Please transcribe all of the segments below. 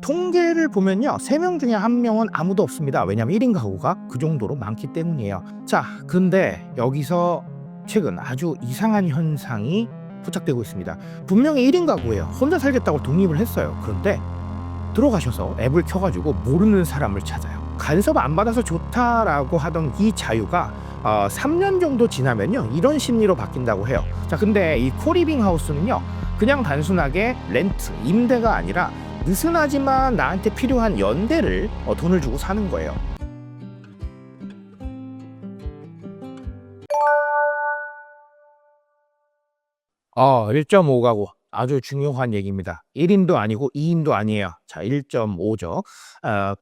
통계를 보면요, 3명 중에 1명은 아무도 없습니다. 왜냐면 1인 가구가 그 정도로 많기 때문이에요. 자, 근데 여기서 최근 아주 이상한 현상이 포착되고 있습니다. 분명히 1인 가구예요. 혼자 살겠다고 독립을 했어요. 그런데 들어가셔서 앱을 켜가지고 모르는 사람을 찾아요. 간섭 안 받아서 좋다라고 하던 이 자유가 3년 정도 지나면요, 이런 심리로 바뀐다고 해요. 자, 근데 이 코리빙 하우스는요, 그냥 단순하게 렌트, 임대가 아니라 느슨하지만 나한테 필요한 연대를 돈을 주고 사는 거예요. 어, 1.5가구 아주 중요한 얘기입니다. 1인도 아니고 2인도 아니에요. 자, 1.5죠.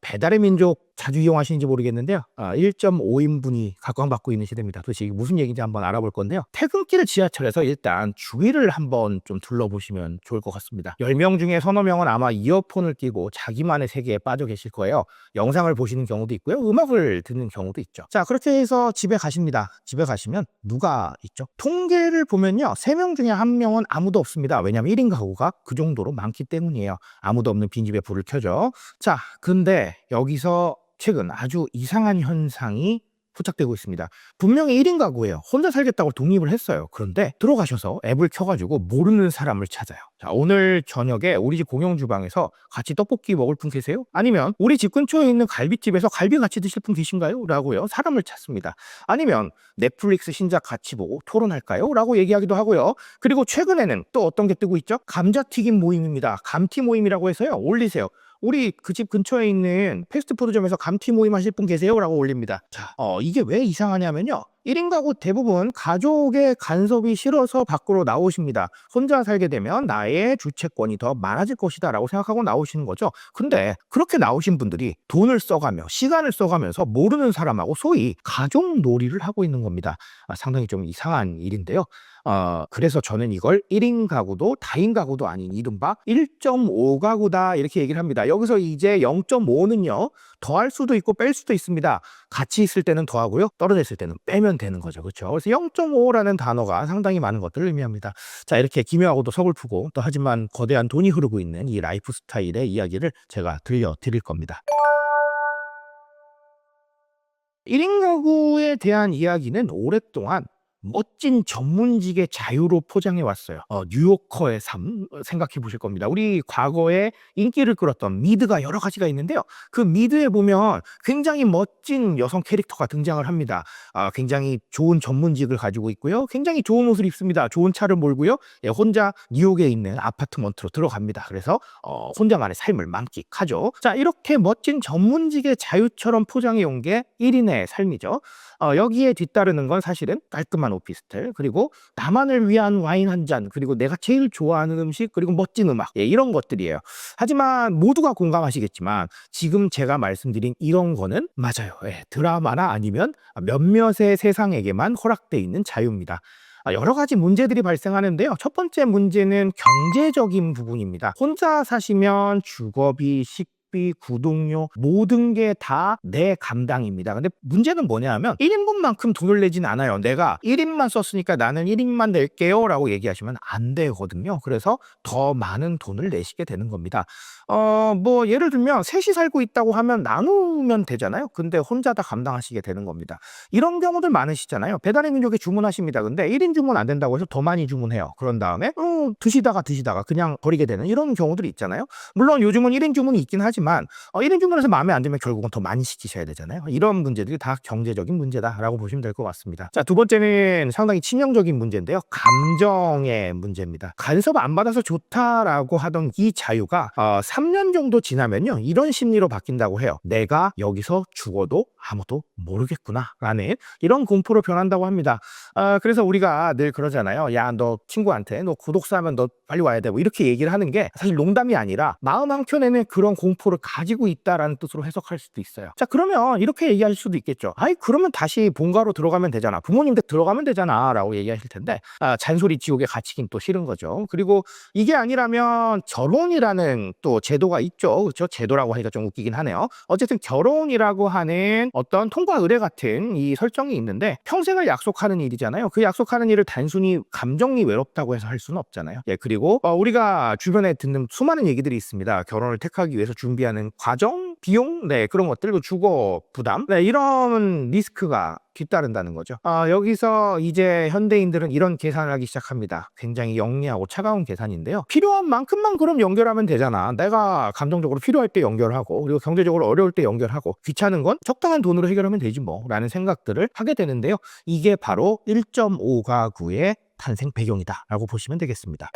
배달의 민족 자주 이용하시는지 모르겠는데요. 1.5인분이 각광받고 있는 시대입니다. 도대체 이게 무슨 얘기인지 한번 알아볼 건데요. 퇴근길 지하철에서 일단 주위를 한번 좀 둘러보시면 좋을 것 같습니다. 10명 중에 서너 명은 아마 이어폰을 끼고 자기만의 세계에 빠져 계실 거예요. 영상을 보시는 경우도 있고요. 음악을 듣는 경우도 있죠. 자, 그렇게 해서 집에 가십니다. 집에 가시면 누가 있죠? 통계를 보면요, 3명 중에 1명은 아무도 없습니다. 왜냐면 1인 가구가 그 정도로 많기 때문이에요. 아무도 없는 빈집에 불을 켜죠. 자, 근데 여기서 최근 아주 이상한 현상이 포착되고 있습니다. 분명히 1인 가구예요. 혼자 살겠다고 독립을 했어요. 그런데 들어가셔서 앱을 켜가지고 모르는 사람을 찾아요. 자, 오늘 저녁에 우리 집 공용 주방에서 같이 떡볶이 먹을 분 계세요? 아니면 우리 집 근처에 있는 갈비집에서 갈비 같이 드실 분 계신가요? 라고요, 사람을 찾습니다. 아니면 넷플릭스 신작 같이 보고 토론할까요? 라고 얘기하기도 하고요. 그리고 최근에는 또 어떤 게 뜨고 있죠? 감자튀김 모임입니다. 감튀 모임이라고 해서요, 올리세요. 우리 그 집 근처에 있는 패스트푸드점에서 감튀 모임 하실 분 계세요? 라고 올립니다. 자, 이게 왜 이상하냐면요, 1인 가구 대부분 가족의 간섭이 싫어서 밖으로 나오십니다. 혼자 살게 되면 나의 주체권이 더 많아질 것이다 라고 생각하고 나오시는 거죠. 근데 그렇게 나오신 분들이 돈을 써가며 시간을 써가면서 모르는 사람하고 소위 가족 놀이를 하고 있는 겁니다. 상당히 좀 이상한 일인데요. 그래서 저는 이걸 1인 가구도 다인 가구도 아닌 이른바 1.5가구다 이렇게 얘기를 합니다. 여기서 이제 0.5는요, 더할 수도 있고 뺄 수도 있습니다. 같이 있을 때는 더하고요, 떨어져 있을 때는 빼면 되는 거죠. 그렇죠? 그래서 0.5라는 단어가 상당히 많은 것들을 의미합니다. 자, 이렇게 기묘하고도 서글프고 또 하지만 거대한 돈이 흐르고 있는 이 라이프 스타일의 이야기를 제가 들려드릴 겁니다. 1인 가구에 대한 이야기는 오랫동안 멋진 전문직의 자유로 포장해 왔어요. 뉴요커의 삶 생각해 보실 겁니다. 우리 과거에 인기를 끌었던 미드가 여러 가지가 있는데요. 그 미드에 보면 굉장히 멋진 여성 캐릭터가 등장을 합니다. 굉장히 좋은 전문직을 가지고 있고요. 굉장히 좋은 옷을 입습니다. 좋은 차를 몰고요. 예, 혼자 뉴욕에 있는 아파트먼트로 들어갑니다. 그래서 혼자만의 삶을 만끽하죠. 자, 이렇게 멋진 전문직의 자유처럼 포장해 온 게 1인의 삶이죠. 여기에 뒤따르는 건 사실은 깔끔한 오피스텔, 그리고 나만을 위한 와인 한 잔, 그리고 내가 제일 좋아하는 음식, 그리고 멋진 음악, 예, 이런 것들이에요. 하지만 모두가 공감하시겠지만 지금 제가 말씀드린 이런 거는 맞아요. 예, 드라마나 아니면 몇몇의 세상에게만 허락돼 있는 자유입니다. 여러 가지 문제들이 발생하는데요. 첫 번째 문제는 경제적인 부분입니다. 혼자 사시면 주거비, 식비, 구독료 모든 게 다 내 감당입니다. 근데 문제는 뭐냐면 1인분만큼 돈을 내진 않아요. 내가 1인만 썼으니까 나는 1인만 낼게요 라고 얘기하시면 안 되거든요. 그래서 더 많은 돈을 내시게 되는 겁니다. 뭐 예를 들면 셋이 살고 있다고 하면 나누면 되잖아요. 근데 혼자 다 감당하시게 되는 겁니다. 이런 경우들 많으시잖아요. 배달의 민족에 주문하십니다. 근데 1인 주문 안 된다고 해서 더 많이 주문해요. 그런 다음에 드시다가 그냥 버리게 되는 이런 경우들이 있잖아요. 물론 요즘은 1인 주문이 있긴 하지만 1인 주문에서 마음에 안 들면 결국은 더 많이 시키셔야 되잖아요. 이런 문제들이 다 경제적인 문제다라고 보시면 될 것 같습니다. 자, 두 번째는 상당히 치명적인 문제인데요. 감정의 문제입니다. 간섭 안 받아서 좋다라고 하던 이 자유가 3년 정도 지나면요, 이런 심리로 바뀐다고 해요. 내가 여기서 죽어도 아무도 모르겠구나 라는 이런 공포로 변한다고 합니다. 그래서 우리가 늘 그러잖아요. 야, 너 친구한테 너 구독사 하면 너 빨리 와야 돼, 뭐 이렇게 얘기를 하는 게 사실 농담이 아니라 마음 한켠에는 그런 공포를 가지고 있다라는 뜻으로 해석할 수도 있어요. 자, 그러면 이렇게 얘기할 수도 있겠죠. 아이, 그러면 다시 본가로 들어가면 되잖아, 부모님 댁 들어가면 되잖아 라고 얘기하실 텐데, 잔소리 지옥에 갇히긴 또 싫은 거죠. 그리고 이게 아니라면 결혼이라는 또 제도가 있죠. 그렇죠? 제도라고 하니까 좀 웃기긴 하네요. 어쨌든 결혼이라고 하는 어떤 통과 의뢰 같은 이 설정이 있는데 평생을 약속하는 일이잖아요. 그 약속하는 일을 단순히 감정이 외롭다고 해서 할 수는 없잖아요. 예, 그리고 우리가 주변에 듣는 수많은 얘기들이 있습니다. 결혼을 택하기 위해서 준비하는 과정, 비용, 네, 그런 것들, 그 주거 부담, 네, 이런 리스크가 뒤따른다는 거죠. 여기서 이제 현대인들은 이런 계산을 하기 시작합니다. 굉장히 영리하고 차가운 계산인데요. 필요한 만큼만 그럼 연결하면 되잖아. 내가 감정적으로 필요할 때 연결하고, 그리고 경제적으로 어려울 때 연결하고, 귀찮은 건 적당한 돈으로 해결하면 되지 뭐 라는 생각들을 하게 되는데요. 이게 바로 1.5 가구의 탄생 배경이다 라고 보시면 되겠습니다.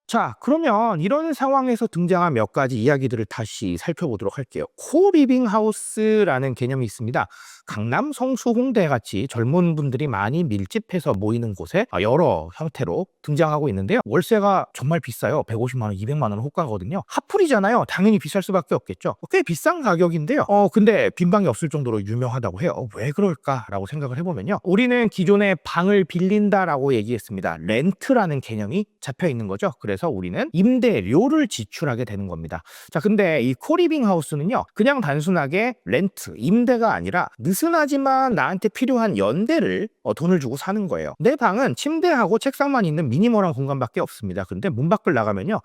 자, 그러면 이런 상황에서 등장한 몇 가지 이야기들을 다시 살펴보도록 할게요. 코리빙 하우스라는 개념이 있습니다. 강남, 성수, 홍대 같이 젊은 분들이 많이 밀집해서 모이는 곳에 여러 형태로 등장하고 있는데요. 월세가 정말 비싸요. 150만 원, 200만 원 호가거든요. 핫플이잖아요. 당연히 비쌀 수밖에 없겠죠. 꽤 비싼 가격인데요. 근데 빈방이 없을 정도로 유명하다고 해요. 왜 그럴까라고 생각을 해보면요. 우리는 기존에 방을 빌린다라고 얘기했습니다. 렌트라는 개념이 잡혀 있는 거죠. 그래서 우리는 임대료를 지출하게 되는 겁니다. 자, 근데 이 코리빙 하우스는요, 그냥 단순하게 렌트, 임대가 아니라 느슨하지만 나한테 필요한 연대를 돈을 주고 사는 거예요. 내 방은 침대하고 책상만 있는 미니멀한 공간밖에 없습니다. 근데 문 밖을 나가면요,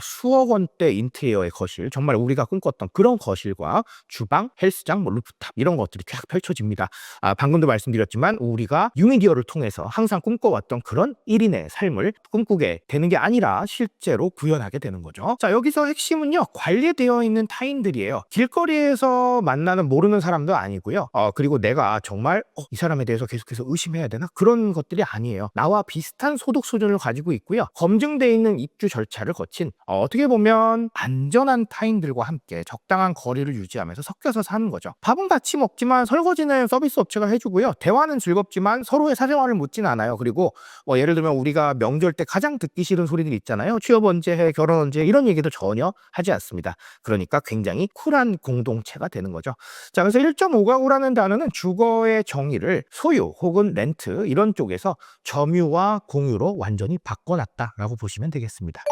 수억 원대 인테리어의 거실, 정말 우리가 꿈꿨던 그런 거실과 주방, 헬스장, 루프탑 이런 것들이 쫙 펼쳐집니다. 방금도 말씀드렸지만 우리가 유미디어를 통해서 항상 꿈꿔왔던 그런 1인의 삶을 꿈꾸게 되는 게 아니라 실제로 구현하게 되는 거죠. 자, 여기서 핵심은요, 관리되어 있는 타인들이에요. 길거리에서 만나는 모르는 사람도 아니고요. 그리고 내가 정말 이 사람에 대해서 계속해서 의심해야 되나? 그런 것들이 아니에요. 나와 비슷한 소득 수준을 가지고 있고요. 검증되어 있는 입주 절차를 거친 어떻게 보면 안전한 타인들과 함께 적당한 거리를 유지하면서 섞여서 사는 거죠. 밥은 같이 먹지만 설거지는 서비스 업체가 해주고요. 대화는 즐겁지만 서로의 사생활을 묻진 않아요. 그리고 예를 들면 우리가 명절 때 가장 듣기 싫은 소리들 있잖아요. 취업 언제 해, 결혼 언제, 이런 얘기도 전혀 하지 않습니다. 그러니까 굉장히 쿨한 공동체가 되는 거죠. 자, 그래서 1.5 가구라는 단어는 주거의 정의를 소유 혹은 렌트 이런 쪽에서 점유와 공유로 완전히 바꿔놨다라고 보시면 되겠습니다.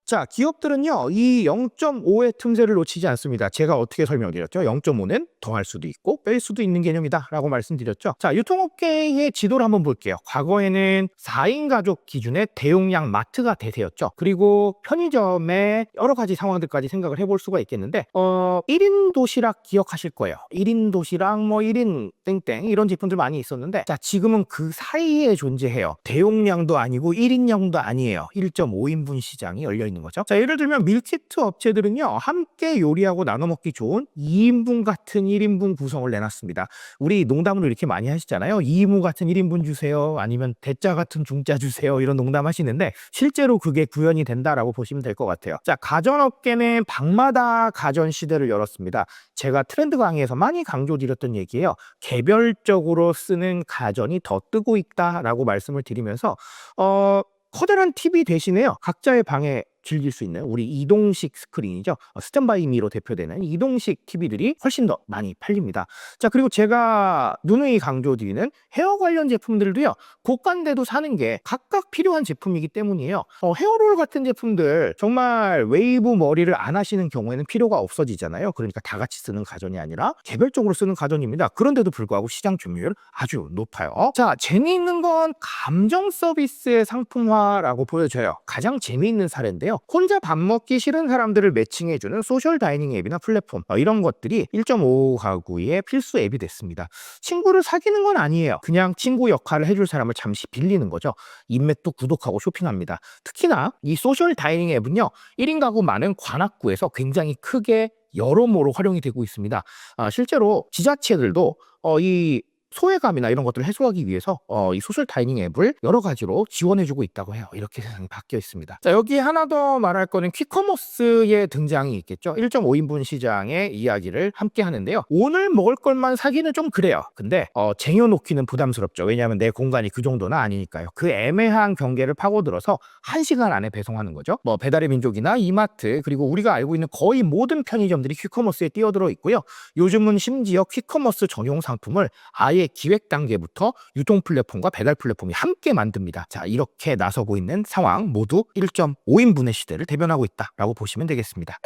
자, 기업들은요, 이 0.5의 틈새를 놓치지 않습니다. 제가 어떻게 설명드렸죠? 0.5는 더할 수도 있고 뺄 수도 있는 개념이다 라고 말씀드렸죠. 자, 유통업계의 지도를 한번 볼게요. 과거에는 4인 가족 기준의 대용량 마트가 대세였죠. 그리고 편의점의 여러 가지 상황들까지 생각을 해볼 수가 있겠는데 1인 도시락 기억하실 거예요. 1인 도시락, 1인 땡땡 이런 제품들 많이 있었는데, 자, 지금은 그 사이에 존재해요. 대용량도 아니고 1인용도 아니에요. 1.5인분 시장이 열려있는 거죠. 자, 예를 들면 밀키트 업체들은요, 함께 요리하고 나눠 먹기 좋은 2인분 같은 1인분 구성을 내놨습니다. 우리 농담으로 이렇게 많이 하시잖아요. 2인분 같은 1인분 주세요. 아니면 대짜 같은 중짜 주세요. 이런 농담 하시는데 실제로 그게 구현이 된다라고 보시면 될 것 같아요. 자, 가전업계는 방마다 가전 시대를 열었습니다. 제가 트렌드 강의에서 많이 강조드렸던 얘기예요. 개별적으로 쓰는 가전이 더 뜨고 있다라고 말씀을 드리면서 커다란 TV 대신에요, 각자의 방에 즐길 수 있는 우리 이동식 스크린이죠. 스탠바이미로 대표되는 이동식 TV들이 훨씬 더 많이 팔립니다. 자, 그리고 제가 누누이 강조드리는 헤어 관련 제품들도요, 고가인데도 사는 게 각각 필요한 제품이기 때문이에요. 헤어롤 같은 제품들 정말 웨이브 머리를 안 하시는 경우에는 필요가 없어지잖아요. 그러니까 다 같이 쓰는 가전이 아니라 개별적으로 쓰는 가전입니다. 그런데도 불구하고 시장 점유율 아주 높아요. 자, 재미있는 건 감정 서비스의 상품화라고 보여져요. 가장 재미있는 사례인데요. 혼자 밥 먹기 싫은 사람들을 매칭해주는 소셜 다이닝 앱이나 플랫폼, 이런 것들이 1.5 가구의 필수 앱이 됐습니다. 친구를 사귀는 건 아니에요. 그냥 친구 역할을 해줄 사람을 잠시 빌리는 거죠. 인맥도 구독하고 쇼핑합니다. 특히나 이 소셜 다이닝 앱은요, 1인 가구 많은 관악구에서 굉장히 크게 여러모로 활용이 되고 있습니다. 실제로 지자체들도 이 소외감이나 이런 것들을 해소하기 위해서 이 소셜 다이닝 앱을 여러 가지로 지원해주고 있다고 해요. 이렇게 세상이 바뀌어 있습니다. 자, 여기 하나 더 말할 거는 퀵커머스의 등장이 있겠죠. 1.5인분 시장의 이야기를 함께 하는데요. 오늘 먹을 것만 사기는 좀 그래요. 근데 쟁여놓기는 부담스럽죠. 왜냐하면 내 공간이 그 정도는 아니니까요. 그 애매한 경계를 파고들어서 1시간 안에 배송하는 거죠. 배달의 민족이나 이마트, 그리고 우리가 알고 있는 거의 모든 편의점들이 퀵커머스에 뛰어들어 있고요. 요즘은 심지어 퀵커머스 전용 상품을 아예 아예 기획 단계부터 유통 플랫폼과 배달 플랫폼이 함께 만듭니다. 자, 이렇게 나서고 있는 상황 모두 1.5인분의 시대를 대변하고 있다라고 보시면 되겠습니다.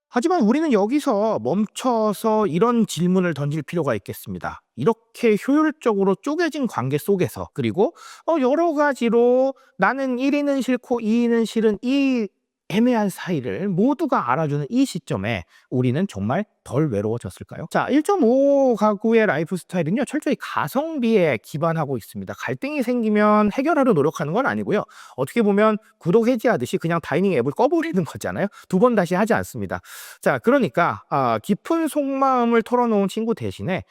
하지만 우리는 여기서 멈춰서 이런 질문을 던질 필요가 있겠습니다. 이렇게 효율적으로 쪼개진 관계 속에서, 그리고 여러 가지로 나는 1위는 싫고 2위는 싫은 이 애매한 사이를 모두가 알아주는 이 시점에 우리는 정말 덜 외로워졌을까요? 자, 1.5 가구의 라이프 스타일은요, 철저히 가성비에 기반하고 있습니다. 갈등이 생기면 해결하려 노력하는 건 아니고요. 어떻게 보면 구독 해지하듯이 그냥 다이닝 앱을 꺼버리는 거잖아요. 두 번 다시 하지 않습니다. 자, 그러니까 깊은 속마음을 털어놓은 친구 대신에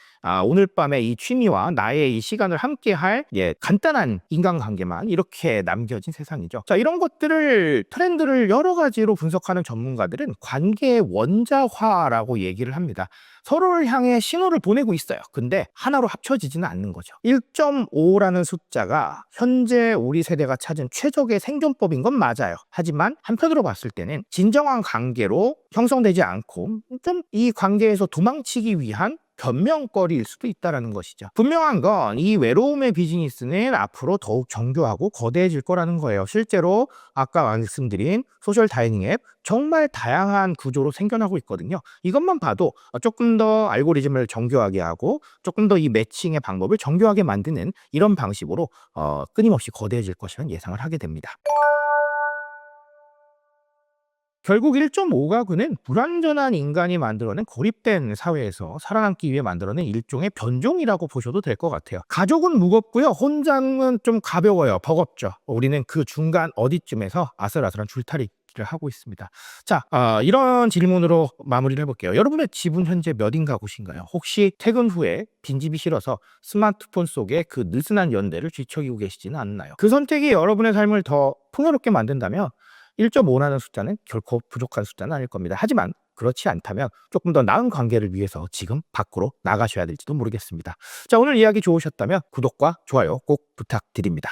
오늘 밤에 이 취미와 나의 이 시간을 함께할 간단한 인간관계만 이렇게 남겨진 세상이죠. 자, 이런 것들을, 트렌드를 여러 가지로 분석하는 전문가들은 관계의 원자화라고 얘기를 합니다. 서로를 향해 신호를 보내고 있어요. 근데 하나로 합쳐지지는 않는 거죠. 1.5라는 숫자가 현재 우리 세대가 찾은 최적의 생존법인 건 맞아요. 하지만 한편으로 봤을 때는 진정한 관계로 형성되지 않고 좀 이 관계에서 도망치기 위한 변명거리일 수도 있다는 것이죠. 분명한 건 이 외로움의 비즈니스는 앞으로 더욱 정교하고 거대해질 거라는 거예요. 실제로 아까 말씀드린 소셜 다이닝 앱 정말 다양한 구조로 생겨나고 있거든요. 이것만 봐도 조금 더 알고리즘을 정교하게 하고 조금 더 이 매칭의 방법을 정교하게 만드는 이런 방식으로 끊임없이 거대해질 것이라는 예상을 하게 됩니다. 결국 1.5 가구는 불완전한 인간이 만들어낸 고립된 사회에서 살아남기 위해 만들어낸 일종의 변종이라고 보셔도 될 것 같아요. 가족은 무겁고요. 혼자는 좀 가벼워요. 버겁죠. 우리는 그 중간 어디쯤에서 아슬아슬한 줄타리를 하고 있습니다. 자, 이런 질문으로 마무리를 해볼게요. 여러분의 집은 현재 몇인 가구신가요? 혹시 퇴근 후에 빈집이 싫어서 스마트폰 속에 그 느슨한 연대를 뒤척이고 계시지는 않나요? 그 선택이 여러분의 삶을 더 풍요롭게 만든다면 1.5라는 숫자는 결코 부족한 숫자는 아닐 겁니다. 하지만 그렇지 않다면 조금 더 나은 관계를 위해서 지금 밖으로 나가셔야 될지도 모르겠습니다. 자, 오늘 이야기 좋으셨다면 구독과 좋아요 꼭 부탁드립니다.